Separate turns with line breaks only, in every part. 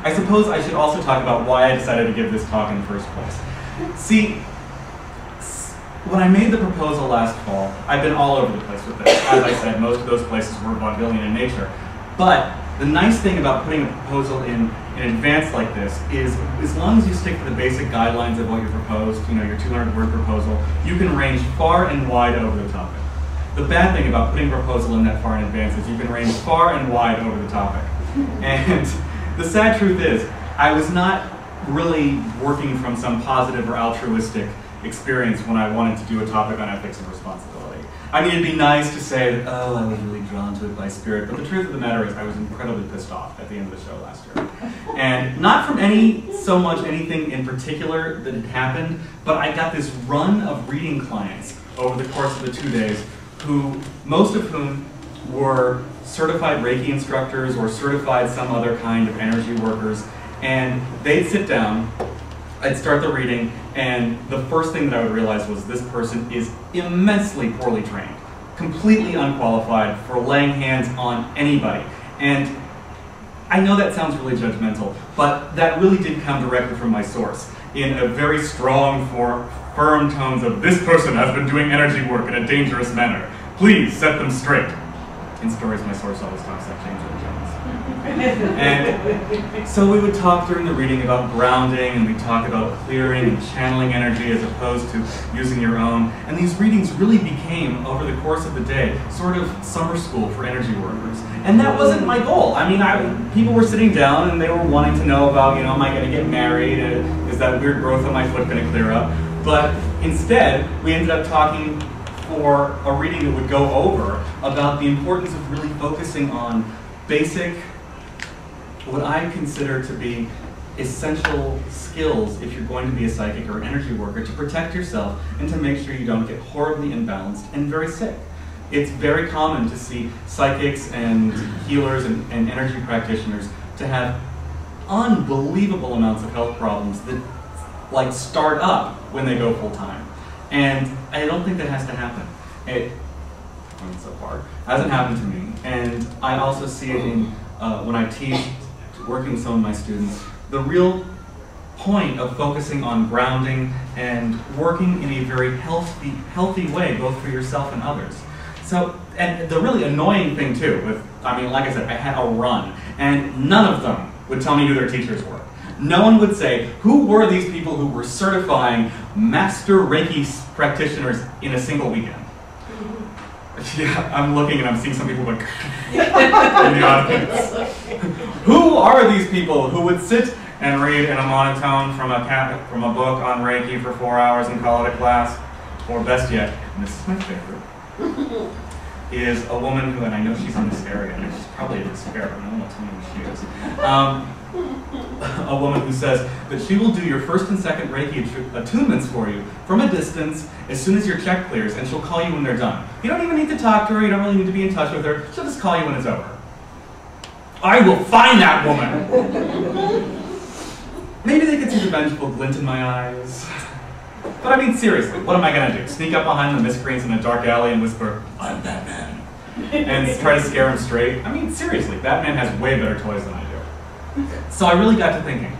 I suppose I should also talk about why I decided to give this talk in the first place. See, when I made the proposal last fall, I've been all over the place with this. As I said, most of those places were vaudevillian in nature. But the nice thing about putting a proposal in advance like this is, as long as you stick to the basic guidelines of what you proposed, you know, your 200-word proposal, you can range far and wide over the topic. The bad thing about putting a proposal in that far in advance is you can range far and wide over the topic. And the sad truth is, I was not really working from some positive or altruistic experience when I wanted to do a topic on ethics and responsibility. I mean, it'd be nice to say that, oh, I was really drawn to it by spirit, but the truth of the matter is I was incredibly pissed off at the end of the show last year. And not from so much anything in particular that had happened, but I got this run of reading clients over the course of the 2 days, most of whom were certified Reiki instructors or certified some other kind of energy workers, and they'd sit down, I'd start the reading, and the first thing that I would realize was this person is immensely poorly trained, completely unqualified for laying hands on anybody. And I know that sounds really judgmental, but that really did come directly from my source in a very strong, firm tones of, this person has been doing energy work in a dangerous manner. Please set them straight. In stories, my source always talks like James Earl Jones. And so we would talk during the reading about grounding, and we'd talk about clearing and channeling energy as opposed to using your own. And these readings really became, over the course of the day, sort of summer school for energy workers. And that wasn't my goal. I mean, people were sitting down and they were wanting to know about, am I going to get married? Is that weird growth on my foot going to clear up? But instead, we ended up talking for a reading that would go over about the importance of really focusing on basic, what I consider to be essential skills if you're going to be a psychic or an energy worker, to protect yourself and to make sure you don't get horribly imbalanced and very sick. It's very common to see psychics and healers and energy practitioners to have unbelievable amounts of health problems that start up when they go full time. And I don't think that has to happen. So far, hasn't happened to me. And I also see it in, when I teach, working with some of my students, the real point of focusing on grounding and working in a very healthy way, both for yourself and others. So, and the really annoying thing too, like I said, I had a run, and none of them would tell me who their teachers were. No one would say, who were these people who were certifying master Reiki practitioners in a single weekend? Yeah, I'm looking and I'm seeing some people in the audience. Who are these people who would sit and read in a monotone from a book on Reiki for 4 hours and call it a class? Or best yet, and this is my favorite, is a woman who, and I know she's in this area, and she's probably a despair, but no one will tell me who she is. A woman who says that she will do your first and second Reiki attunements for you from a distance as soon as your check clears, and she'll call you when they're done. You don't even need to talk to her, you don't really need to be in touch with her, she'll just call you when it's over. I will find that woman! Maybe they could see the vengeful glint in my eyes. But I mean, seriously, what am I going to do? Sneak up behind the miscreants in a dark alley and whisper, I'm Batman, and try to scare him straight? I mean, seriously, Batman has way better toys than I do. So I really got to thinking,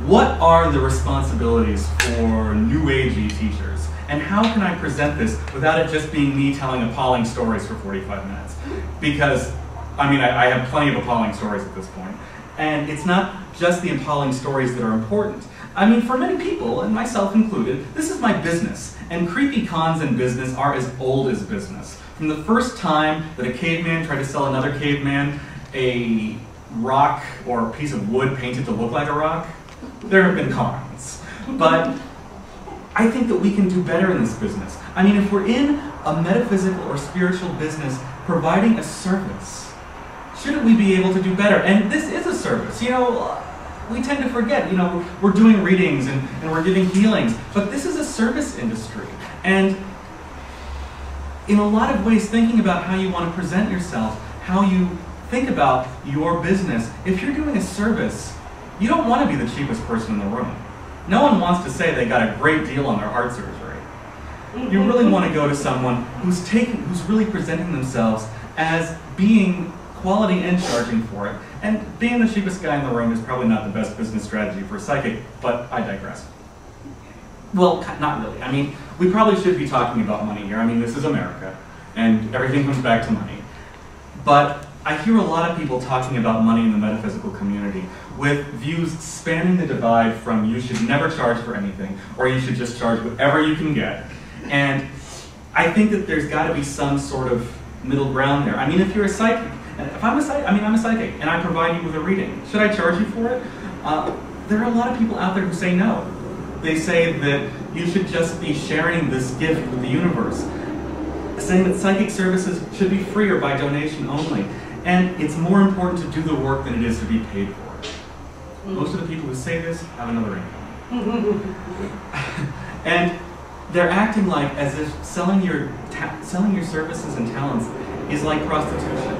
what are the responsibilities for New Agey teachers? And how can I present this without it just being me telling appalling stories for 45 minutes? Because, I mean, I have plenty of appalling stories at this point. And it's not just the appalling stories that are important. I mean, for many people, and myself included, this is my business. And creepy cons in business are as old as business. From the first time that a caveman tried to sell another caveman a rock or a piece of wood painted to look like a rock, there have been cons. But I think that we can do better in this business. I mean, if we're in a metaphysical or spiritual business providing a service, shouldn't we be able to do better? And this is a service. We tend to forget, we're doing readings and we're giving healings, but this is a service industry. And in a lot of ways, thinking about how you want to present yourself, how you think about your business, if you're doing a service, you don't want to be the cheapest person in the room. No one wants to say they got a great deal on their heart surgery. You really want to go to someone who's really presenting themselves as being quality and charging for it. And being the cheapest guy in the room is probably not the best business strategy for a psychic, but I digress. Well, not really. I mean, we probably should be talking about money here. I mean, this is America, and everything comes back to money. But I hear a lot of people talking about money in the metaphysical community with views spanning the divide from you should never charge for anything, or you should just charge whatever you can get. And I think that there's got to be some sort of middle ground there. I mean, if you're a psychic, if I'm a psychic, I'm a psychic, and I provide you with a reading, should I charge you for it? There are a lot of people out there who say no. They say that you should just be sharing this gift with the universe, saying that psychic services should be free or by donation only. And it's more important to do the work than it is to be paid for it. Most of the people who say this have another income. And they're acting like as if selling your services and talents is like prostitution.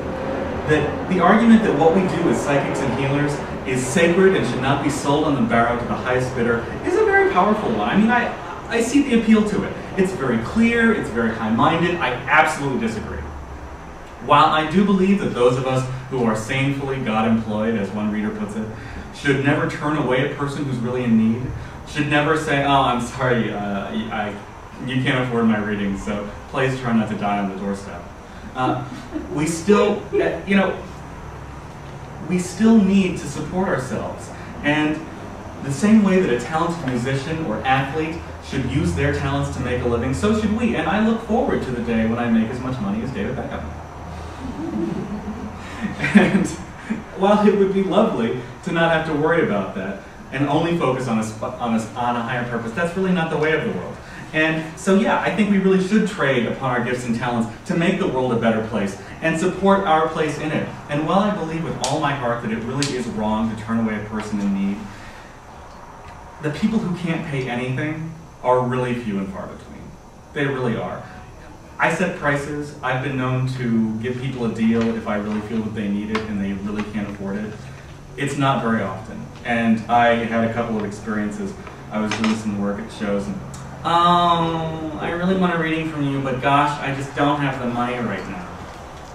That the argument that what we do as psychics and healers is sacred and should not be sold on the barrow to the highest bidder is a very powerful one. I mean, I see the appeal to it. It's very clear, it's very high-minded. I absolutely disagree. While I do believe that those of us who are sanefully God-employed, as one reader puts it, should never turn away a person who's really in need, should never say, oh, I'm sorry, you can't afford my reading, so please try not to die on the doorstep. We still, we still need to support ourselves. And the same way that a talented musician or athlete should use their talents to make a living, so should we. And I look forward to the day when I make as much money as David Beckham. And while it would be lovely to not have to worry about that and only focus on a higher purpose, that's really not the way of the world. And so yeah, I think we really should trade upon our gifts and talents to make the world a better place and support our place in it. And while I believe with all my heart that it really is wrong to turn away a person in need, the people who can't pay anything are really few and far between. They really are. I set prices. I've been known to give people a deal if I really feel that they need it and they really can't afford it. It's not very often. And I had a couple of experiences. I was doing some work at shows and, I really want a reading from you, but gosh, I just don't have the money right now.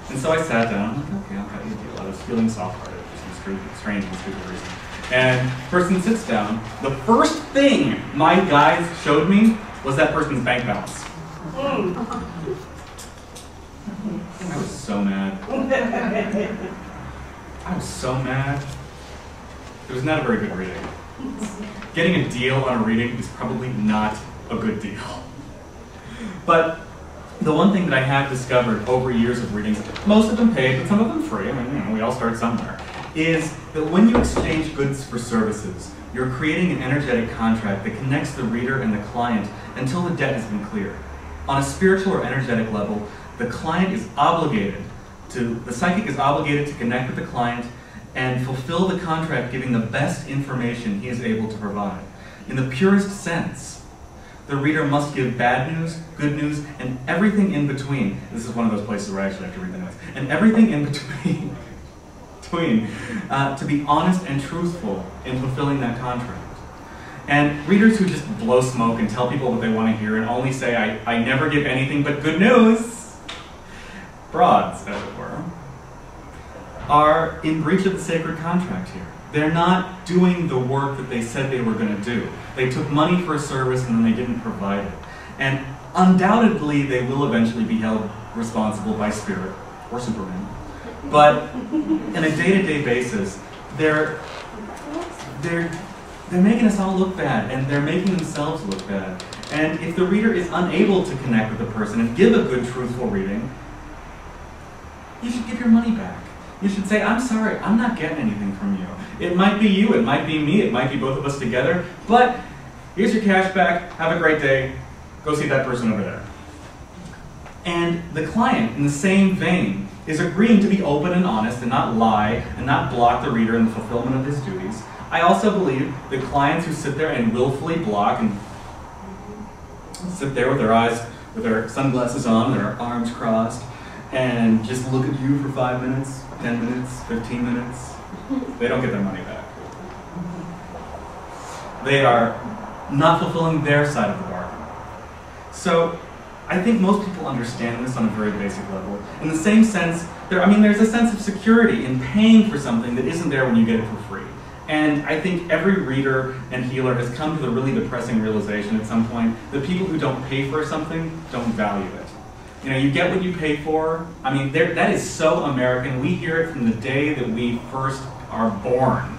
And so I sat down, I'm like, okay, I'll cut you a deal. I was feeling soft-hearted for some strange and stupid reason. And the person sits down. The first thing my guys showed me was that person's bank balance. I was so mad. I was so mad. It was not a very good reading. Getting a deal on a reading is probably not a good deal. But the one thing that I have discovered over years of readings, most of them paid, but some of them free, I mean, we all start somewhere, is that when you exchange goods for services, you're creating an energetic contract that connects the reader and the client until the debt has been cleared. On a spiritual or energetic level, the psychic is obligated to connect with the client and fulfill the contract, giving the best information he is able to provide. In the purest sense, the reader must give bad news, good news, and everything in between. This is one of those places where I actually have to read the notes. And everything in between, to be honest and truthful in fulfilling that contract. And readers who just blow smoke and tell people what they want to hear and only say, I never give anything but good news, frauds, as it were, are in breach of the sacred contract here. They're not doing the work that they said they were going to do. They took money for a service and then they didn't provide it. And undoubtedly, they will eventually be held responsible by Spirit or Superman. But on a day-to-day basis, they're making us all look bad, and they're making themselves look bad. And if the reader is unable to connect with the person and give a good, truthful reading, you should give your money back. You should say, I'm sorry, I'm not getting anything from you. It might be you, it might be me, it might be both of us together, but here's your cash back, have a great day, go see that person over there. And the client, in the same vein, is agreeing to be open and honest and not lie and not block the reader in the fulfillment of his duties. I also believe that clients who sit there and willfully block and sit there with their eyes, with their sunglasses on, their arms crossed, and just look at you for 5 minutes, 10 minutes, 15 minutes, they don't get their money back. They are not fulfilling their side of the bargain. So I think most people understand this on a very basic level. In the same sense, there's a sense of security in paying for something that isn't there when you get it for free. And I think every reader and healer has come to the really depressing realization at some point that people who don't pay for something don't value it. You know, you get what you pay for. I mean, that is so American. We hear it from the day that we first are born.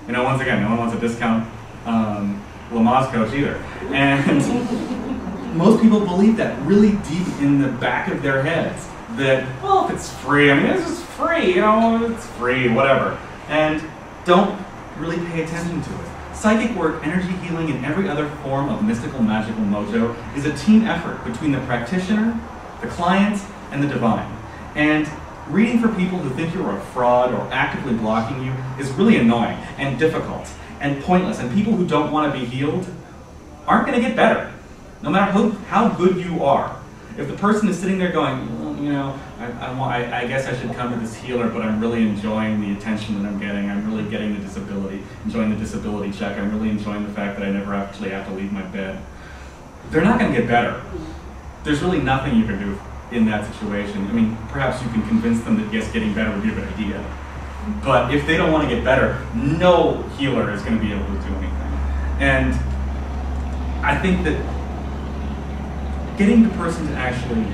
You know, once again, no one wants to discount Lamaze coach either. And most people believe that really deep in the back of their heads. That, well, if it's free, I mean, this is free, you know, it's free, whatever. And don't really pay attention to it. Psychic work, energy healing, and every other form of mystical, magical mojo is a team effort between the practitioner, the client, and the divine. And reading for people who think you're a fraud or actively blocking you is really annoying and difficult and pointless. And people who don't want to be healed aren't going to get better, no matter how good you are. If the person is sitting there going, well, you know, I guess I should come to this healer, but I'm really enjoying the attention that I'm getting. I'm really getting the disability, enjoying the disability check. I'm really enjoying the fact that I never actually have to leave my bed. They're not going to get better. There's really nothing you can do in that situation. I mean, perhaps you can convince them that, yes, getting better would be a good idea. But if they don't want to get better, no healer is going to be able to do anything. And I think that getting the person to actually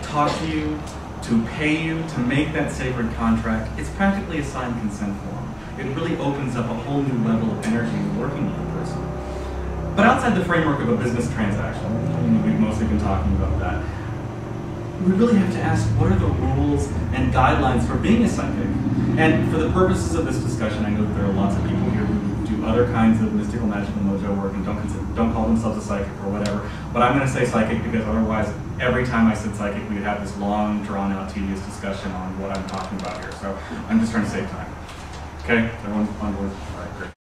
talk to you, to pay you, to make that sacred contract, it's practically a signed consent form. It really opens up a whole new level of energy in working with the person. But outside the framework of a business transaction, and we've mostly been talking about that, we really have to ask, what are the rules and guidelines for being a psychic? And for the purposes of this discussion, I know that there are lots of people here who do other kinds of mystical, magical mojo work and don't call themselves a psychic or whatever. But I'm going to say psychic because otherwise, every time I said psychic, we would have this long, drawn-out, tedious discussion on what I'm talking about here. So I'm just trying to save time. Okay, everyone on board? All right, great.